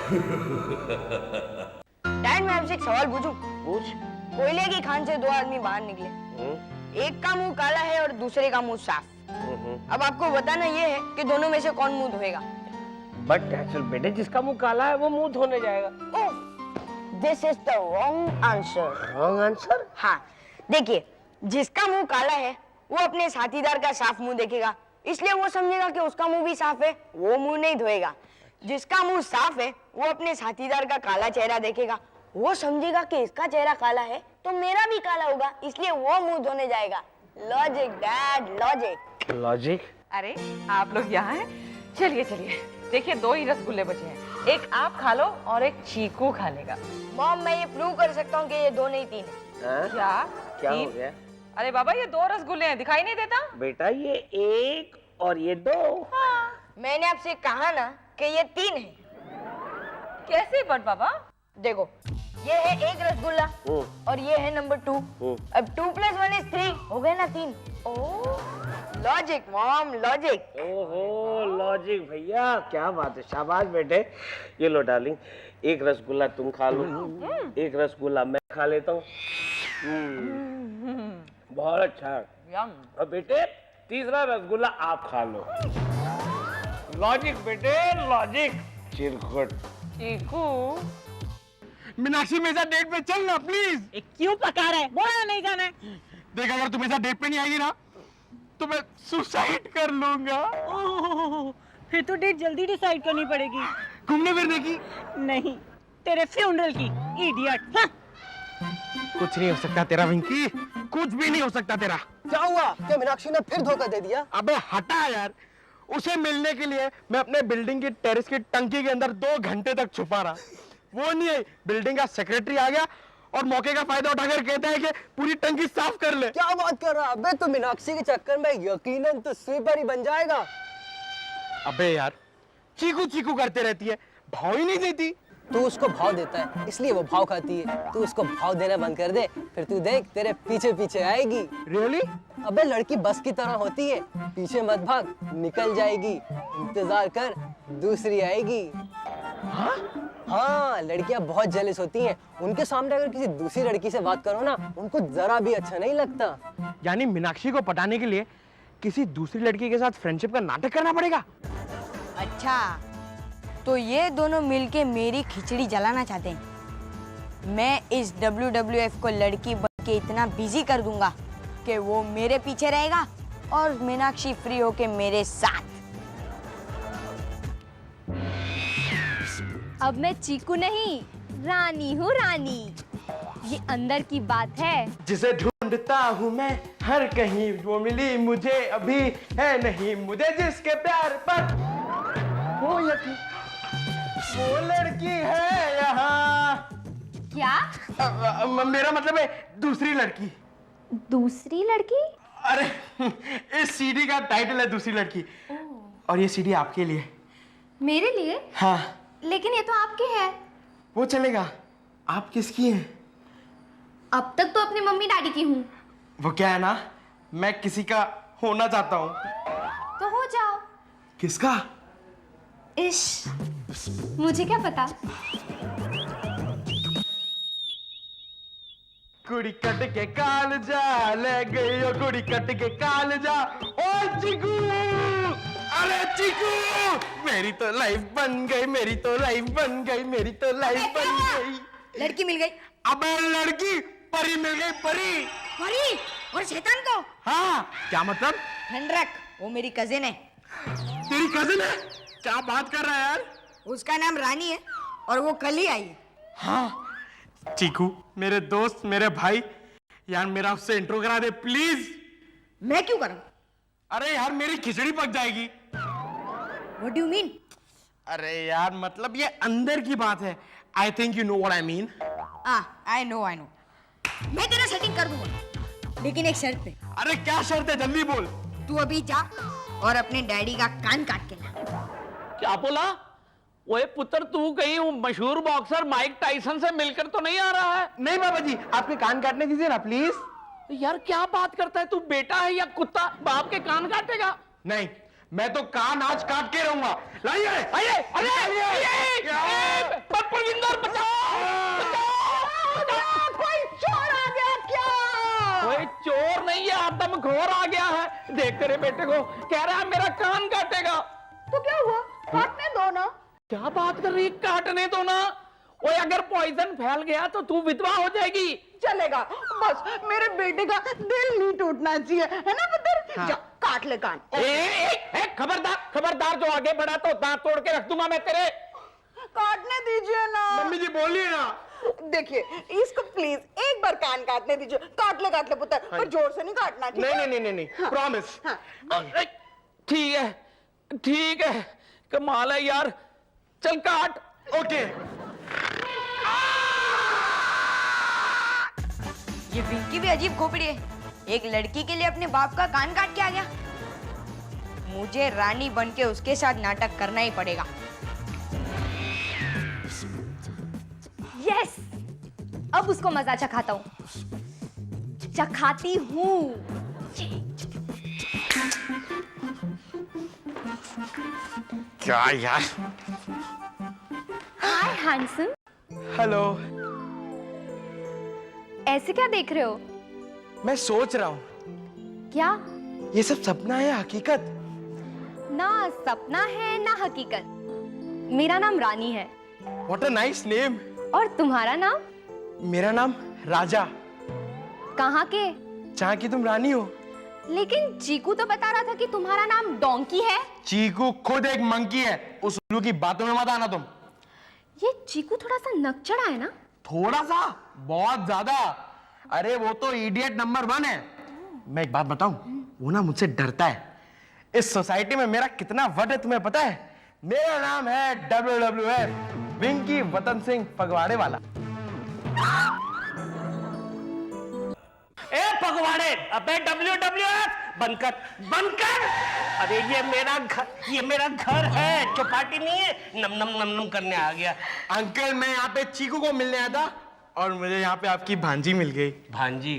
Dad मैं आपसे एक सवाल पूछूं? पूछ। कोयले की खान से दो आदमी बाहर निकले, एक का मुंह काला है और दूसरे का मुंह साफ। अब आपको बताना ये है कि दोनों में से कौन मुंह धोएगा। बट एक्चुअल बेटे जिसका मुंह काला है वो मुंह धोने जाएगा। This is the wrong answer. Wrong answer? हाँ देखिए, जिसका मुंह काला है वो अपने साथीदार का साफ मुंह देखेगा, इसलिए वो समझेगा कि उसका मुंह भी साफ है, वो मुंह नहीं धोएगा। जिसका मुंह साफ है वो अपने साथीदार का काला चेहरा देखेगा, वो समझेगा कि इसका चेहरा काला है तो मेरा भी काला होगा, इसलिए वो मुंह धोने जाएगा। Logic dad, logic. लॉजिक? अरे आप लोग यहाँ हैं, चलिए चलिए। देखिए 2 ही रसगुल्ले बचे हैं, एक आप खा लो और एक चीकू खा लेगा। मॉम मैं ये प्रूव कर सकता हूँ कि ये 2 नहीं 3 है। क्या हो गया? अरे बाबा ये 2 रसगुल्ले हैं, दिखाई नहीं देता? बेटा ये 1 और ये 2। हाँ। मैंने आपसे कहा ना कि ये 3 है। कैसे बट बाबा? देखो ये है 1 रसगुल्ला और ये है नंबर 2। अब 2 + 1 = 3 हो गए ना 3। Logic mom, logic. ओहो लॉजिक भैया, क्या बात है, शाबाश बेटे। ये लो डार्लिंग, 1 रसगुल्ला तुम खा लो, 1 रसगुल्ला मैं खा लेता हूँ। बहुत अच्छा। और बेटे तीसरा रसगुल्ला आप खा लो। लॉजिक बेटे, लॉजिक। चिरकुट। चीकू मीनाक्षी मेरे साथ डेट पे चल ना प्लीज। क्यों पका रहा है? बोला नहीं जाना है। देख अगर तू मेरे साथ डेट पे नहीं आएगी ना तो मैं सुसाइड कर लूंगा। फिर तो डेट जल्दी डिसाइड करनी पड़ेगी। घूमने फिरने की? नहीं, तेरे फ्यूनरल की, इडियट। हाँ। कुछ नहीं हो सकता तेरा विंकी, कुछ भी नहीं हो सकता तेरा। क्या हुआ? क्या मीनाक्षी ने फिर धोखा दे दिया? अबे हटा यार, उसे मिलने के लिए मैं अपने बिल्डिंग की टेरेस की टंकी के अंदर 2 घंटे तक छुपा रहा, वो नहीं आई। बिल्डिंग का सेक्रेटरी आ गया और मौके का फायदा उठाकर कहता है कि पूरी टंकी साफ कर ले। क्या बात कर रहा? अबे तो मीनाक्षी के चक्कर में यकीनन तो स्वीपर ही बन जाएगा। अबे यार चीकू चीकू करते रहती है, भाव ही नहीं देती। तू उसको भाव देता है इसलिए वो भाव खाती है। तू उसको भाव देना बंद कर दे, फिर तू देख तेरे पीछे पीछे आएगी। रियली? अबे लड़की बस की तरह होती है, पीछे मत भाग, निकल जाएगी। इंतजार कर, दूसरी आएगी। हाँ लड़कियां बहुत जेलस होती हैं, उनके सामने अगर किसी दूसरी लड़की से बात करो ना उनको जरा भी अच्छा नहीं लगता। यानी मीनाक्षी को पटाने के लिए किसी दूसरी लड़की के साथ फ्रेंडशिप का नाटक करना पड़ेगा। अच्छा तो ये दोनों मिलके मेरी खिचड़ी जलाना चाहते हैं। मैं इस WWF को लड़की बन के इतना बिजी कर दूंगा कि वो मेरे पीछे रहेगा और मीनाक्षी फ्री होके मेरे साथ। अब मैं चीकू नहीं, रानी हूँ रानी। ये अंदर की बात है। जिसे ढूंढता हूँ मैं हर कहीं, वो मिली मुझे अभी है नहीं। मुझे जिसके प्यार पर वो यकीन, वो लड़की है यहाँ। क्या? मेरा मतलब है दूसरी लड़की। दूसरी लड़की? अरे इस सीडी का टाइटल है दूसरी लड़की। और ये सीडी आपके लिए। मेरे लिए? हाँ। लेकिन ये तो आपकी है। वो चलेगा, आप किसकी हैं? अब तक तो अपने मम्मी डैडी की हूँ। वो क्या है ना, मैं किसी का होना चाहता हूँ। तो हो जाओ। किसका? इश, मुझे क्या पता। कुड़ी कट के काल जा ले गई, ओ कुड़ी कट के काल जा। ओ चिकू, अरे चिकू, मेरी तो लाइफ बन गई, मेरी तो लाइफ बन गई, मेरी तो लाइफ बन गई। लड़की मिल गई। अबे लड़की, परी मिल गई, परी। परी और शैतान को? हाँ, क्या मतलब? ठंड रख, वो मेरी कजिन है। तेरी कजिन है? क्या बात कर रहा है यार? उसका नाम रानी है और वो कल ही आई है। हाँ चीकू, मेरे दोस्त, मेरे भाई, यार मेरा उससे इंट्रो करा दे प्लीज। मैं क्यों करूं? अरे यार मेरी खिचड़ी पक जाएगी। What do you mean? अरे यार मतलब ये अंदर की बात है। I think you know what I mean. I know. मैं तेरा सेटिंग कर दूंगा, लेकिन एक शर्त पे। अरे क्या शर्त है, जल्दी बोल। तू अभी जा और अपने डैडी का कान काट के ला। क्या बोला? ओए पुत्र, तू कहीं मशहूर बॉक्सर माइक टाइसन से मिलकर तो नहीं आ रहा है? नहीं बाबा जी, आपके कान काटने दीजिए ना प्लीज। यार क्या बात करता है तू? बेटा है या कुत्ता, बाप के कान काटेगा? नहीं, मैं तो कान आज काट के रहूंगा। लाइए, अरे जोगिंदर कोई चोर आ गया क्या? कोई चोर नहीं है, आदमखोर आ गया है। देख तेरे बेटे को, कह रहा है मेरा कान काटेगा। तो क्या हुआ? काटने दो ना। क्या बात कर रही है? काटने दो ना। ओए अगर पॉइजन फैल गया तो तू विधवा हो जाएगी। चलेगा, बस मेरे बेटे का दिल नहीं टूटना चाहिए, है ना पुत्र? हाँ। जा, काट ले कान। खबरदार खबरदार, जो आगे बढ़ा तो दांत तोड़ के रख दूंगा मैं तेरे। काटने दीजिए ना। मम्मी जी बोलिए ना। देखिए, इसको प्लीज एक बार कान काटने दीजिए। काट ले पुत्र, पर जोर से नहीं काटना, ठीक है? नहीं, प्रॉमिस। हाँ। ठीक है, कमाल है यार। चल काट। ओके। ये विंकी भी अजीब खोपड़ी है, एक लड़की के लिए अपने बाप का कान काट के आ गया। मुझे रानी बन के उसके साथ नाटक करना ही पड़ेगा। यस, अब उसको मजा चखाता हूँ, चखाती हूँ। क्या यार? हाय हैंडसम। हेलो। ऐसे क्या देख रहे हो? मैं सोच रहा हूँ, क्या? ये सब सपना है हकीकत? ना सपना है ना हकीकत। मेरा नाम रानी है। What a nice name. और तुम्हारा नाम? मेरा नाम राजा। कहाँ के? जहाँ की तुम रानी हो। लेकिन चीकू तो बता रहा था कि तुम्हारा नाम डोंकी है। चीकू खुद एक मंकी है, उस उल्लू की बातों में मत आना तुम। ये चीकू थोड़ा सा नकचड़ा है ना? थोड़ा सा? बहुत ज्यादा। अरे वो तो इडियट नंबर 1 है। मैं एक बात बताऊं, वो ना मुझसे डरता है। इस सोसाइटी में मेरा कितना वट है तुम्हें पता है? मेरा नाम है WWF, विंकी वतन सिंह फगवाड़े वाला। ए पगवाड़े, अबे WWF बंद कर। अरे ये मेरा घर है, चौपाटी नहीं है। नम नम नम नम करने आ गया। अंकल, मैं यहाँ पे चीकू को मिलने आया था और मुझे यहाँ पे आपकी भांजी मिल गई। भांजी?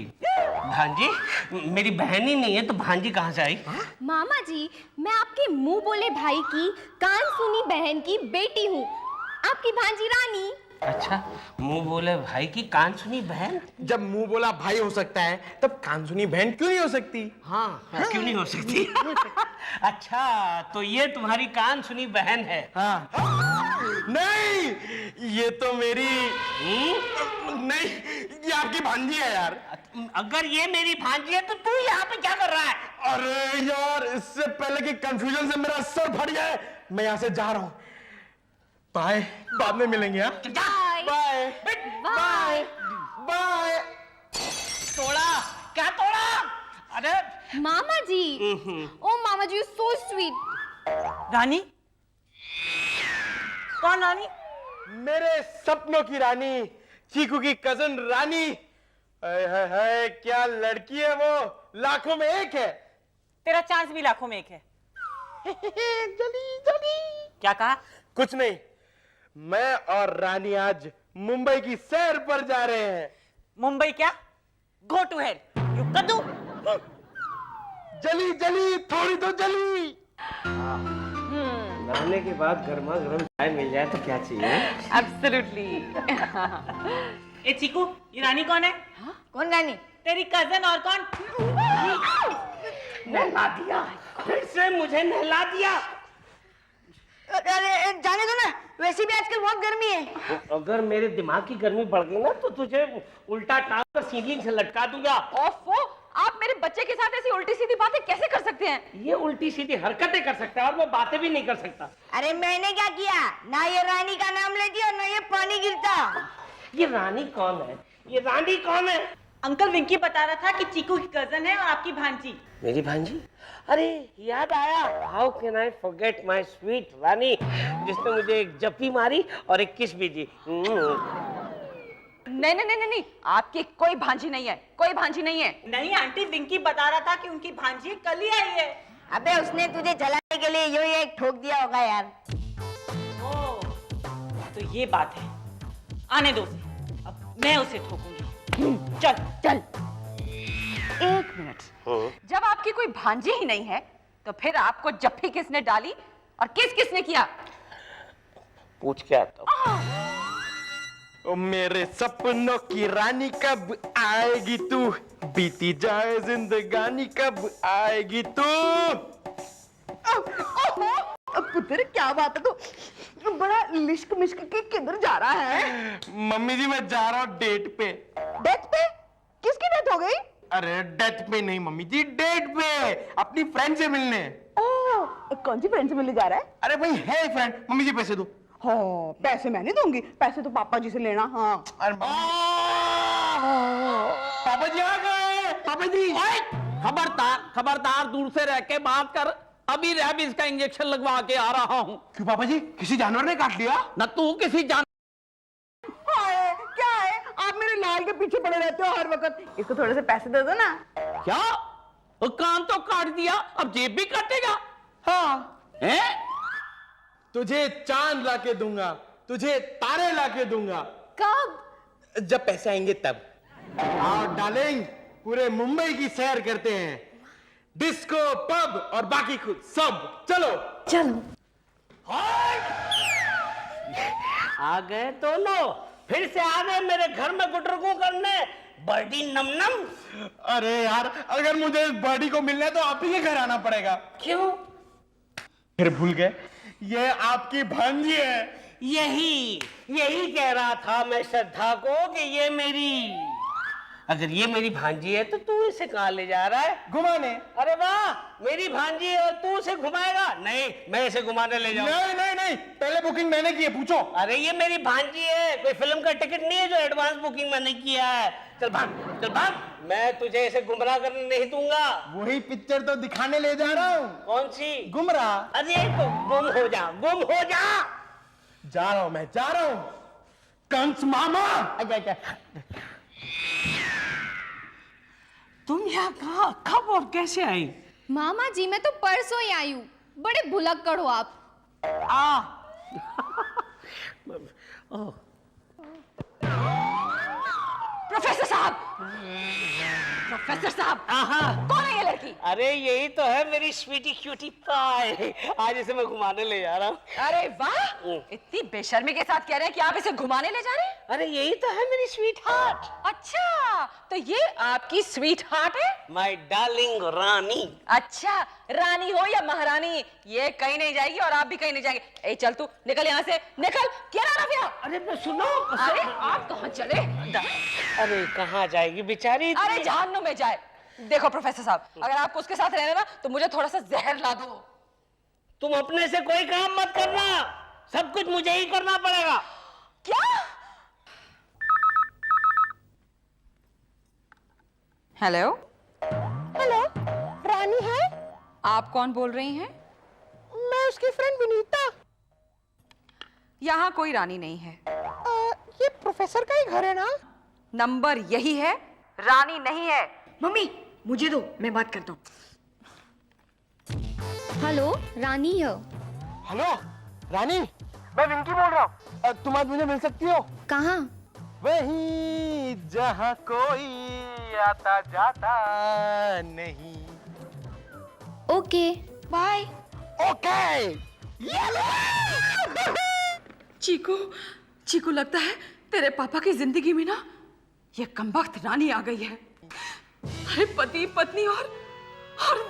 मेरी बहन ही नहीं है तो भांजी कहाँ से आई? मामा जी, मैं आपके मुंह बोले भाई की कान सुनी बहन की बेटी हूँ, आपकी भांजी रानी। अच्छा, मुंह बोले भाई की कान सुनी बहन? जब मुंह बोला भाई हो सकता है, तब कान सुनी बहन क्यों नहीं हो सकती? हाँ, क्यों नहीं हो सकती? अच्छा, तो ये तुम्हारी कान सुनी बहन है? हाँ। नहीं, ये तो मेरी नहीं, ये आपकी भांजी है यार। अगर ये मेरी भांजी है तो तू यहाँ पे क्या कर रहा है? अरे यार, इससे पहले कि कंफ्यूजन से मेरा सर फट जाए, मैं यहाँ से जा रहा हूँ। बाय, बाद में मिलेंगे। हाँ, बाय बाय बाय। बाय। तोड़ा? क्या तोड़ा? अरे मामा जी, ओ मामा जी, सो स्वीट। रानी? कौन रानी? मेरे सपनों की रानी, चीकू की कजन रानी। है क्या लड़की है वो, लाखों में एक है। तेरा चांस भी लाखों में एक है। जली। क्या कहा? कुछ नहीं, मैं और रानी आज मुंबई की सैर पर जा रहे हैं। मुंबई क्या? गो टू हेल, यू कद्दू। जली थोड़ी तो जली। नहाने के बाद गर्मा गर्म चाय मिल जाए तो क्या चाहिए? एब्सोल्युटली। ए चीकू, ये रानी कौन है? कौन रानी? तेरी कजन। और कौन? नहला दिया, फिर से मुझे नहला दिया। अरे जाने दो ना, वैसे भी आजकल बहुत गर्मी है। अगर मेरे दिमाग की गर्मी बढ़ गई ना तो तुझे उल्टा टांग कर सीढ़ी से लटका दूंगा। ओफो, आप मेरे बच्चे के साथ ऐसी उल्टी सीधी बातें कैसे कर सकते हैं? ये उल्टी सीधी हरकतें कर सकता है और मैं बातें भी नहीं कर सकता। अरे मैंने क्या किया? ना ये रानी का नाम लेती और ना ये पानी गिरता। ये रानी कौन है? ये रानी कौन है? अंकल विंकी बता रहा था कि चीकू की कजन है और आपकी भांजी। मेरी भांजी? अरे याद आया, how can I forget my sweet Rani, जिसने मुझे एक जप्पी मारी और एक किस भी दी। नहीं, आपकी कोई भांजी नहीं है, कोई भांजी नहीं है। नहीं आंटी, विंकी बता रहा था कि उनकी भांजी कल ही आई है। अबे उसने तुझे जलाने के लिए यो एक ठोक दिया होगा यार। ओह, तो ये बात है। आने दो उसे, अब मैं उसे ठोकूंगी। चल। एक मिनट, जब आपकी कोई भांजी ही नहीं है तो फिर आपको जप्पी किसने डाली और किसने किया? पूछ के आता हूँ। ओ मेरे सपनों की रानी कब आएगी तू, बीती जाए जिंदगानी कब आएगी तू। पुत्र क्या बात है, तो बड़ा लिश्क मिश्क के किधर जा रहा है? मम्मी जी मैं जा रहा हूँ डेट पे। डेट पे? किसकी डेट हो गई? अरे डेट पे नहीं मम्मी जी, डेट पे, अपनी फ्रेंड से मिलने। ओह, कौन सी फ्रेंड से मिलने जा रहा है? अरे भाई है फ्रेंड, मम्मी जी पैसे दो। हाँ, पैसे मैं नहीं दूंगी, पैसे तो पापा जी से लेना। हाँ। अरे पापा जी आ गए। पापा जी खबरदार खबरदार, दूर से रह के बात कर। अभी रेबीज का इंजेक्शन लगवा के आ रहा हूँ। क्यों पापा जी, किसी जानवर ने काट लिया? न तू किसी जान हाय, क्या है, आप मेरे लाल के पीछे पड़े रहते हो हर वक्त। इसको थोड़े से पैसे दे दो ना। क्या? वो कान तो काट दिया, अब जेब भी काटेगा? हाँ। हैं? तुझे चांद लाके दूंगा, तुझे तारे लाके दूंगा। कब? जब पैसे आएंगे तब। और डार्लिंग, पूरे मुंबई की सैर करते हैं, डिस्को, पब और बाकी कुछ सब। चलो चलो। आ गए दोनों, फिर से आ गए मेरे घर में गुटरगू करने। बर्डी नमनम। अरे यार, अगर मुझे इस बॉडी को मिलना है तो आप ही के घर आना पड़ेगा। क्यों? फिर भूल गए, ये आपकी भांजी है। यही कह रहा था मैं श्रद्धा को कि ये मेरी, अगर ये मेरी भांजी है तो तू इसे कहाँ ले जा रहा है? घुमाने। अरे वाह, मेरी भांजी है और तू उसे घुमाएगा? नहीं, मैं इसे घुमाने ले जाऊंगा। नहीं नहीं नहीं, पहले बुकिंग मैंने की है, पूछो। अरे ये मेरी भांजी है, कोई फिल्म का टिकट नहीं है जो एडवांस बुकिंग मैंने किया है। चल भाग, चल भाग, मैं तुझे इसे गुमराह करने नहीं दूंगा। वही पिक्चर तो दिखाने ले जा रहा हूँ। कौन सी? गुमराह। अरे तो गुम हो जा, गुम हो जा। जा रहा हूँ, मैं जा रहा हूँ। कंस मामा। अच्छा, तुम यहाँ कहाँ, कब और कैसे आई? मामा जी मैं तो परसों ही आई हूँ, बड़े भुलक्कड़ हो आप। प्रोफेसर साहब, प्रोफेसर साहब, कौन है ये लड़की? अरे यही तो है मेरी स्वीटी क्यूटी पाई, आज इसे मैं घुमाने ले जा रहा हूँ। अरे वाह, इतनी बेशर्मी के साथ कह रहे हैं कि आप इसे घुमाने ले जा रहे हैं? अरे यही तो है मेरी स्वीट हार्ट। अच्छा, तो ये आपकी स्वीट हार्ट है? माय डार्लिंग रानी। अच्छा, रानी हो या महारानी, ये कहीं नहीं जाएगी और आप भी कहीं नहीं जाएंगे। ए चल तू निकल यहाँ से, निकल। क्या रहा? अरे मैं सुनो। अरे आप कहाँ चले? अरे कहाँ जाएगी बेचारी? अरे जहन्नुम में जाए। देखो प्रोफेसर साहब, अगर आपको उसके साथ रहना ना तो मुझे थोड़ा सा जहर ला दो। तुम अपने से कोई काम मत करना, सब कुछ मुझे ही करना पड़ेगा। क्या? हेलो हेलो, रानी है? आप कौन बोल रही हैं? मैं उसकी फ्रेंड विनीता। यहाँ कोई रानी नहीं है। ये प्रोफेसर का ही घर है ना? नंबर यही है, रानी नहीं है। मम्मी मुझे दो, मैं बात करता हूँ। हेलो, रानी है। हेलो रानी, मैं विंकी बोल रहा हूँ। तुम आज मुझे मिल सकती हो? कहाँ? वही जहाँ कोई आता जाता नहीं। Okay, bye. ओके। चीकू, चीकू लगता है तेरे पापा की जिंदगी में ना ये कमबख्त रानी आ गई है। अरे पति पत्नी और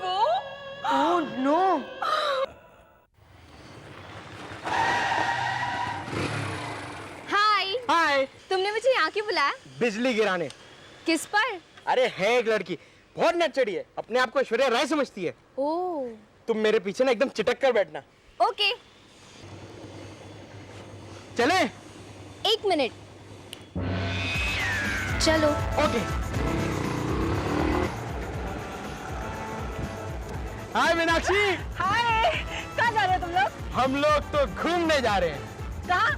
वो। Oh no. हाय। हाय। तुमने मुझे यहाँ क्यों बुलाया? बिजली गिराने। किस पर? अरे है एक लड़की, बहुत नचड़ी है, अपने आप को ऐश्वर्या राय समझती है। ओह, तुम मेरे पीछे ना एकदम चिटक कर बैठना। ओके। चले? 1 मिनट। चलो। ओके। हाय मीनाक्षी। हाय, कहाँ जा रहे हो तुम लोग? हम लोग तो घूमने जा रहे हैं। कहाँ?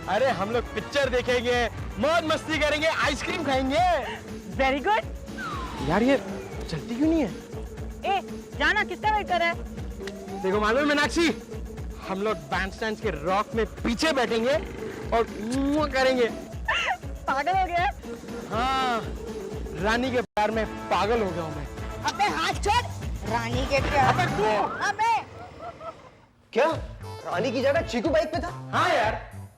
अरे हम लोग पिक्चर देखेंगे, मौज मस्ती करेंगे, आइसक्रीम खाएंगे। Very good. यार ये चलती क्यों नहीं है? ए, जाना, कितना वेट कर रहा है? देखो मालूम है मीनाक्षी, हम लोग बैंडस्टैंड के रॉक में पीछे बैठेंगे और मुंह करेंगे। पागल हो गया? हाँ, रानी के प्यार में पागल हो गया हूँ मैं। अबे हाथ छोड़, रानी के प्यार। अबे तू। अबे क्या रानी की जगह चीकू बाइक पे था? हाँ यार,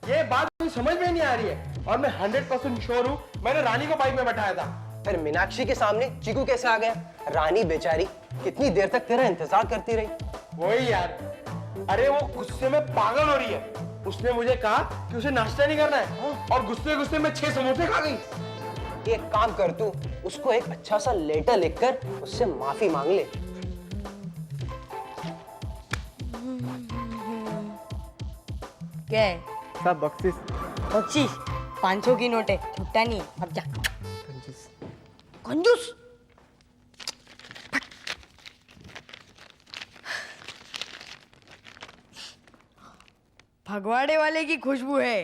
ये बात मुझे समझ में नहीं आ रही है। और मैं 100% श्योर हूँ मैंने रानी को बाइक में बैठाया था। फिर मीनाक्षी के सामने चीकू कैसे आ गया? रानी बेचारी कितनी देर तक तेरा इंतजार करती रही। वही यार, अरे वो गुस्से में पागल हो रही है। उसने मुझे कहा कि उसे नाश्ता नहीं करना है और गुस्से गुस्से में 6 समोसे खा गई। एक काम कर तू, उसको एक अच्छा सा लेटर लिखकर उससे माफी मांग ले। क्या है? सब बख्शिश। बख्शीश 500 की नोट है, छुट्टा नहीं है। अब जा। कंजूस। भगवाड़े वाले की खुशबू है।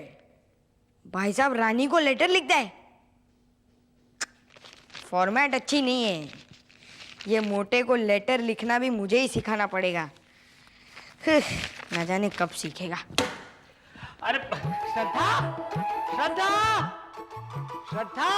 भाई साहब रानी को लेटर लिखता है। फॉर्मेट अच्छी नहीं है। ये मोटे को लेटर लिखना भी मुझे ही सिखाना पड़ेगा। ना जाने कब सीखेगा। अरे श्रद्धा, श्रद्धा, श्रद्धा,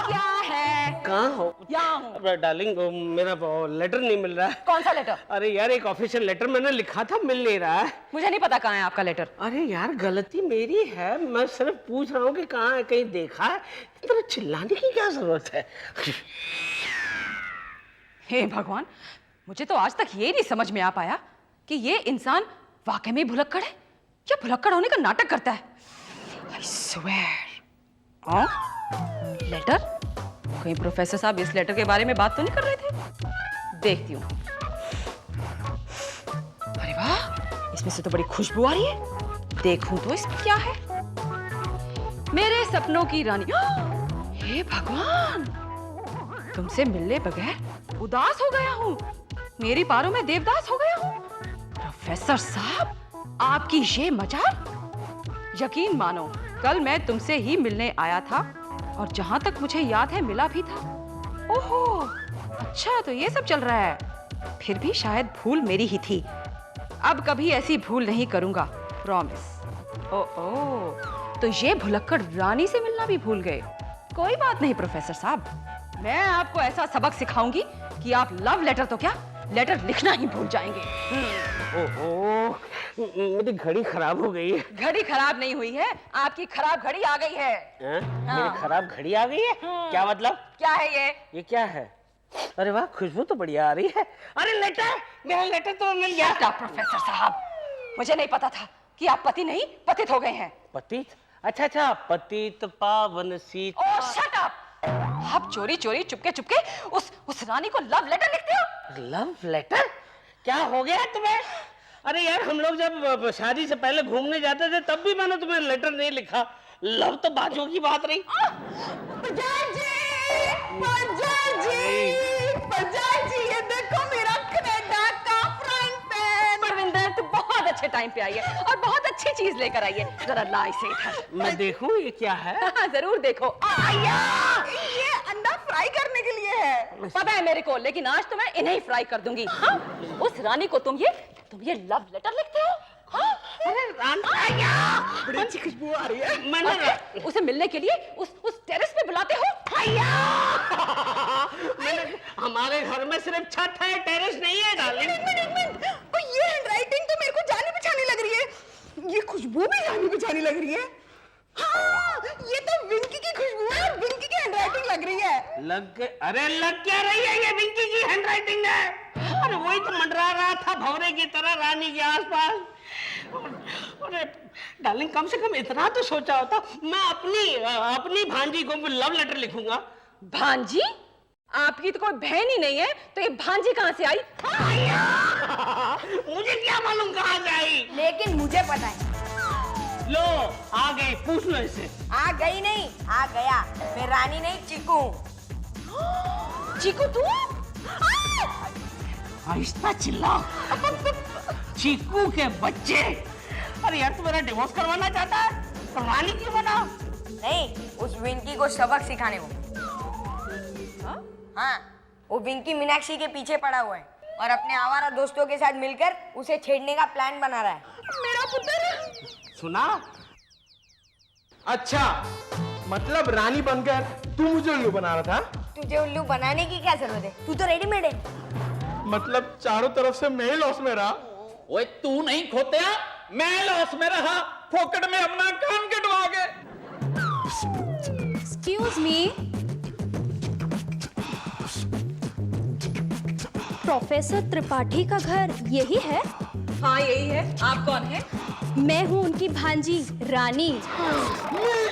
क्या है? कहाँ हो? यहाँ हूँ। अरे डार्लिंग, मेरा लेटर नहीं मिल रहा है। कौन सा लेटर? अरे यार, एक ऑफिशियल लेटर मैंने लिखा था, मिल नहीं रहा है। मुझे नहीं पता कहाँ है आपका लेटर। अरे यार, गलती मेरी है। मैं सिर्फ पूछ रहा हूँ कि कहाँ है, कहीं देखा है? इतना चिल्लाने की क्या जरूरत है? हे भगवान, मुझे तो आज तक ये नहीं समझ में आ पाया कि ये इंसान वाकई में भुलक्कड़ है या भुलक्कड़ होने का नाटक करता है। I swear। हाँ? लेटर? कहीं प्रोफेसर साहब इस लेटर के बारे में बात तो नहीं कर रहे थे? देखती हूँ। अरे वाह, इसमें से तो बड़ी खुशबू आ रही है। देखूं तो इसमें क्या है। मेरे सपनों की रानी। हे भगवान, तुमसे मिलने बगैर उदास हो गया हूँ। मेरी पारों में देवदास हो गया हूँ। प्रोफेसर साहब, आपकी ये मजाक? यकीन मानो, कल मैं तुमसे ही मिलने आया था और जहां तक मुझे याद है मिला भी था। ओहो, अच्छा तो ये सब चल रहा है। फिर भी शायद भूल मेरी ही थी। अब कभी ऐसी भूल नहीं करूंगा, प्रॉमिस। ओह, तो ये भुलक्कड़ रानी से मिलना भी भूल गए। कोई बात नहीं प्रोफेसर साहब, मैं आपको ऐसा सबक सिखाऊंगी कि आप लव लेटर तो क्या, लेटर लिखना ही भूल जाएंगे। ओहो, मेरी घड़ी खराब हो गई है। घड़ी खराब नहीं हुई है, आपकी खराब घड़ी आ गई है। मेरी खराब घड़ी आ गई है? क्या मतलब? क्या है ये? ये क्या है? अरे वाह, खुशबू तो बढ़िया आ रही है। अरे लेटर, मेरा लेटर तो मिल गया। प्रोफेसर साहब, मुझे नहीं पता था कि आप पति नहीं पतित हो गए हैं। पतित? अच्छा अच्छा, पतित पावन सीत। ओह शट अप! आप चोरी चोरी चुपके चुपके उस रानी को लव लेटर लिखते हो? Love letter? क्या हो गया तुम्हें? अरे यार, हम लोग जब शादी से पहले घूमने जाते थे तब भी मैंने तुम्हें लेटर नहीं लिखा। लव तो बाजू की बात रही। ये देखो मेरा कनाडा का फ्राइंग पैन। परविंदर, तू बहुत अच्छे टाइम पे आई है और बहुत अच्छी चीज लेकर आई है। जरा ला इसे इधर। मैं देखूं ये क्या है? जरूर देखो। ये अंडा फ्राई करने के लिए है। पता है मेरे को, लेकिन आज तो मैं इन्हें ही फ्राई कर दूंगी। हाँ? उस रानी को तुम ये लव लेटर लिखते हो? हाँ? अरे बड़ी अच्छी खुशबू आ रही है। मैंने उसे मिलने के लिए उस टेरेस पे बुलाते हो? मैंने हमारे घर में सिर्फ छत है, टेरेस नहीं है डार्लिंग। ये हैंडराइटिंग तो मेरे को जानी पहचानी लग रही है। ये खुशबू भी जानी पहचानी लग रही है। हाँ, ये तो विंकी की खुशबू है और विंकी की हैंडराइटिंग लग रही है। अरे लग क्या रही है? ये विंकी की हैंडराइटिंग है। अरे वही तो मंडरा रहा था भौरे की तरह रानी के आसपास। अरे डार्लिंग, कम से कम इतना तो सोचा होता। मैं अपनी भांजी को लव लेटर लिखूंगा। भांजी? आपकी तो कोई बहन ही नहीं है, तो ये भांजी कहाँ से आई? मुझे क्या मालूम कहाँ से आई? लेकिन मुझे पता है। लो आ गई, पूछ लो इससे। आ गई नहीं, आ गया। मैं रानी नहीं, चीकू। चीकू तू? आहिस्ता चिल्ला। चीकू के बच्चे। अरे यार, तू मेरा डिवोर्स करवाना चाहता है? तो रानी क्यों बना? नहीं, उस विंकी को सबक सिखाने को। हाँ, वो विंकी मीनाक्षी के पीछे पड़ा हुआ है और अपने आवारा दोस्तों के साथ मिलकर उसे छेड़ने का प्लान बना रहा है। मेरा पुत्र। सुना? अच्छा, मतलब रानी बनकर तू मुझे उल्लू बना रहा था? तुझे उल्लू बनाने की क्या जरूरत है? तू तो रेडीमेड है। मतलब चारों तरफ से मैं ही लॉस में रहा। ओए तू नहीं खोते, मैं लॉस में रहा, फोकट में अपना कान कटवा के। एक्सक्यूज मी, प्रोफेसर त्रिपाठी का घर यही है? हाँ यही है। आप कौन है? मैं हूँ उनकी भांजी रानी। मैं